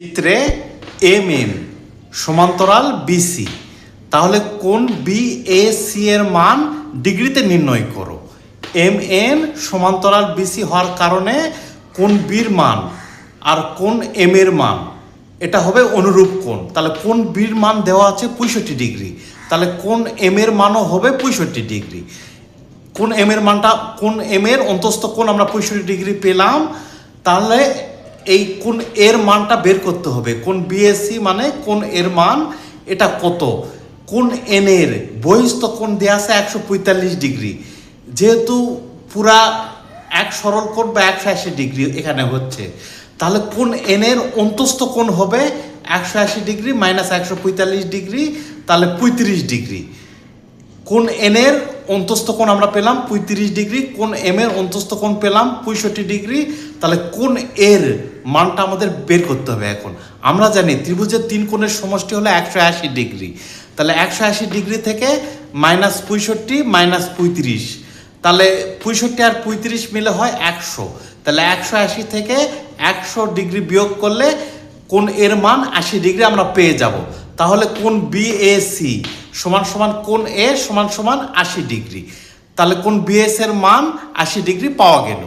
চিত্রে M N সমান্তরাল BC, তাহলে কোন বিএসি এর মান ডিগ্রিতে নির্ণয় করো। এম এন সমান্তরাল বিসি হওয়ার কারণে কোন বির মান আর কোন এম এর মান এটা হবে অনুরূপ কোণ। তাহলে কোন বির মান দেওয়া আছে 65 ডিগ্রি, তাহলে কোন এম এর মানও হবে 65 ডিগ্রি। কোন এম এর মানটা, কোন এম এর অন্তস্থ কোণ আমরা 65 ডিগ্রি পেলাম, তাহলে এই কোন এর মানটা বের করতে হবে। কোন বিএসসি মানে কোন এর মান এটা কত। কোন এন এর বহিস্থ কোণ দেওয়া আছে 145 ডিগ্রি, যেহেতু পুরা এক সরল কোণ বা 180 ডিগ্রি এখানে হচ্ছে, তাহলে কোন এন এর অন্তস্থ কোণ হবে 180 ডিগ্রি মাইনাস 145 ডিগ্রি, তাহলে 35 ডিগ্রি। কোন এন এর অন্তস্থ কোণ আমরা পেলাম 35 ডিগ্রি, কোন এম এর অন্তস্থ কোণ পেলাম 65 ডিগ্রি, তাহলে কোন এর মানটা আমাদের বের করতে হবে। এখন আমরা জানি ত্রিভুজের তিন কোণের সমষ্টি হলো 180 ডিগ্রি, তাহলে 180 ডিগ্রি থেকে মাইনাস 65 মাইনাস 35, তাহলে 65 আর 35 মিলে হয় 100, তাহলে 180 থেকে 100 ডিগ্রি বিয়োগ করলে কোন এর মান 80 ডিগ্রি আমরা পেয়ে যাব। তাহলে কোন বিএসি সমান সমান কোন এ সমান সমান 80 ডিগ্রি, তাহলে কোন বিএস এর মান 80 ডিগ্রি পাওয়া গেল।